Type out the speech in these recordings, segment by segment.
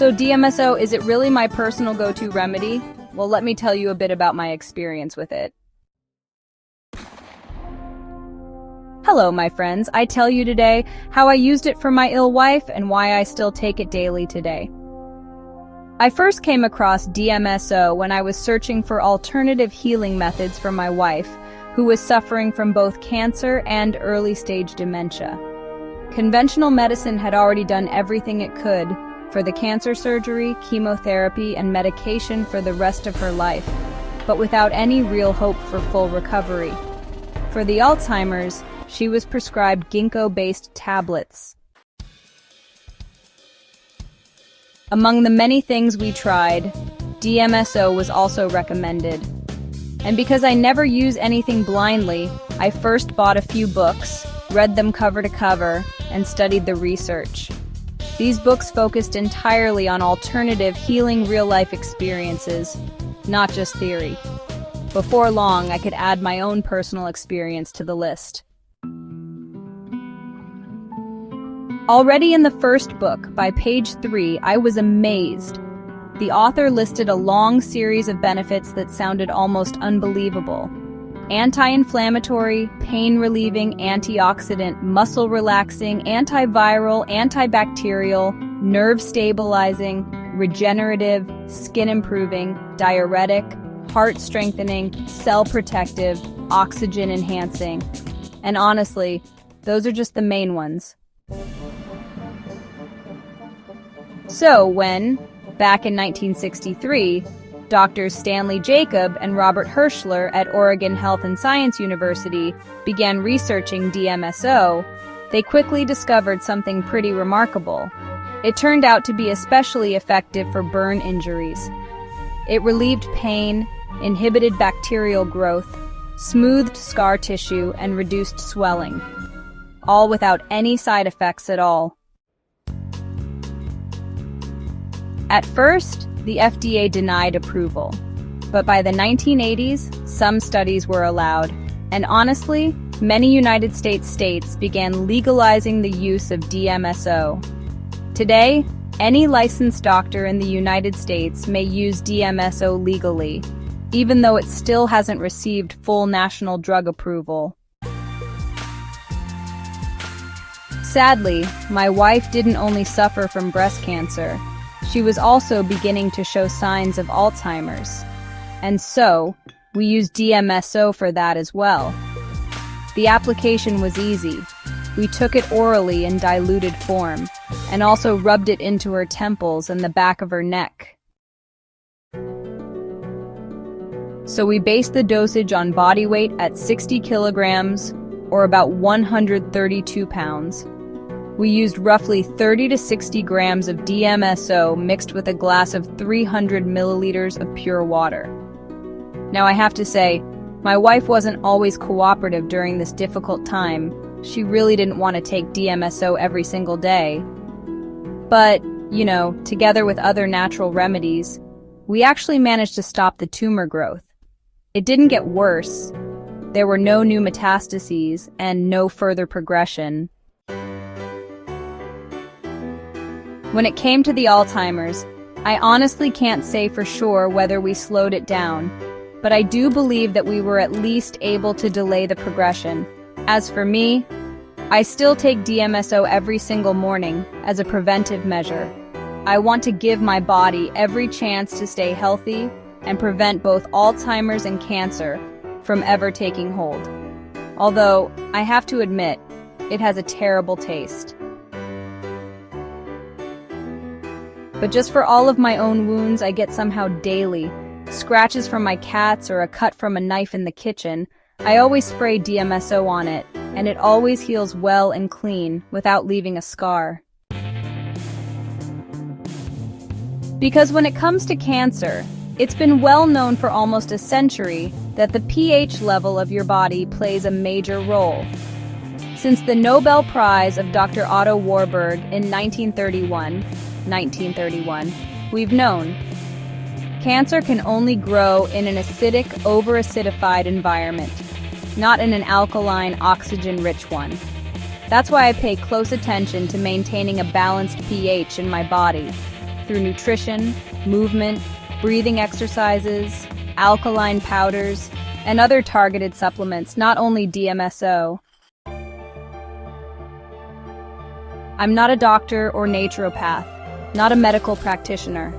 So DMSO, is it really my personal go-to remedy? Well, let me tell you a bit about my experience with it. Hello, my friends. I tell you today how I used it for my ill wife and why I still take it daily today. I first came across DMSO when I was searching for alternative healing methods for my wife, who was suffering from both cancer and early-stage dementia. Conventional medicine had already done everything it could for the cancer surgery, chemotherapy, and medication for the rest of her life, but without any real hope for full recovery. For the Alzheimer's, she was prescribed ginkgo-based tablets. Among the many things we tried, DMSO was also recommended. And because I never use anything blindly, I first bought a few books, read them cover to cover, and studied the research. These books focused entirely on alternative healing real-life experiences, not just theory. Before long, I could add my own personal experience to the list. Already in the first book, by page 3, I was amazed. The author listed a long series of benefits that sounded almost unbelievable. Anti-inflammatory, pain-relieving, antioxidant, muscle-relaxing, antiviral, antibacterial, nerve-stabilizing, regenerative, skin-improving, diuretic, heart-strengthening, cell-protective, oxygen-enhancing. And honestly, those are just the main ones. So when, back in 1963, Doctors Stanley Jacob and Robert Hirschler at Oregon Health and Science University began researching DMSO, they quickly discovered something pretty remarkable. It turned out to be especially effective for burn injuries. It relieved pain, inhibited bacterial growth, smoothed scar tissue, and reduced swelling, all without any side effects at all. At first, the FDA denied approval, but by the 1980s, some studies were allowed, and honestly, many United States began legalizing the use of DMSO. Today, any licensed doctor in the United States may use DMSO legally, even though it still hasn't received full national drug approval. Sadly, my wife didn't only suffer from breast cancer. She was also beginning to show signs of Alzheimer's. And so, we used DMSO for that as well. The application was easy. We took it orally in diluted form, and also rubbed it into her temples and the back of her neck. So we based the dosage on body weight at 60 kilograms, or about 132 pounds. We used roughly 30 to 60 grams of DMSO mixed with a glass of 300 milliliters of pure water. Now I have to say, my wife wasn't always cooperative during this difficult time. She really didn't want to take DMSO every single day. But, you know, together with other natural remedies, we actually managed to stop the tumor growth. It didn't get worse. There were no new metastases and no further progression. When it came to the Alzheimer's, I honestly can't say for sure whether we slowed it down, but I do believe that we were at least able to delay the progression. As for me, I still take DMSO every single morning as a preventive measure. I want to give my body every chance to stay healthy and prevent both Alzheimer's and cancer from ever taking hold. Although, I have to admit, it has a terrible taste. But just for all of my own wounds I get somehow daily, scratches from my cats or a cut from a knife in the kitchen, I always spray DMSO on it, and it always heals well and clean without leaving a scar. Because when it comes to cancer, it's been well known for almost a century that the pH level of your body plays a major role. Since the Nobel Prize of Dr. Otto Warburg in 1931, we've known cancer can only grow in an acidic, over-acidified environment, not in an alkaline, oxygen-rich one. That's why I pay close attention to maintaining a balanced pH in my body. through nutrition, movement, breathing exercises, alkaline powders, and other targeted supplements, not only DMSO. I'm not a doctor or naturopath, not a medical practitioner,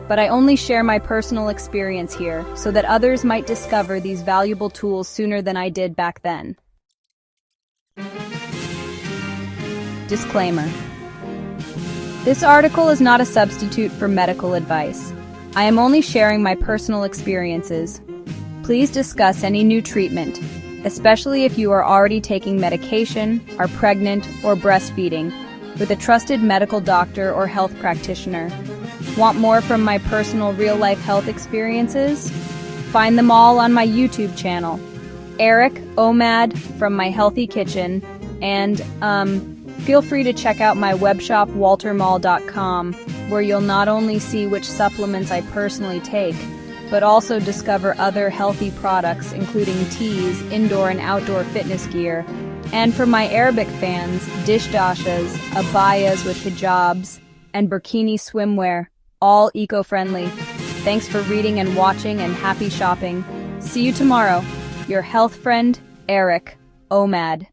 but I only share my personal experience here so that others might discover these valuable tools sooner than I did back then. Disclaimer. This article is not a substitute for medical advice. I am only sharing my personal experiences. Please discuss any new treatment, especially if you are already taking medication, are pregnant, or breastfeeding, with a trusted medical doctor or health practitioner. Want more from my personal real-life health experiences? Find them all on my YouTube channel, Eric OMAD from My Healthy Kitchen, and feel free to check out my webshop waltermall.com, where you'll not only see which supplements I personally take, but also discover other healthy products including teas, indoor and outdoor fitness gear, and for my Arabic fans, dish dashas, abayas with hijabs, and burkini swimwear, all eco-friendly. Thanks for reading and watching, and happy shopping. See you tomorrow. Your health friend, Eric OMAD.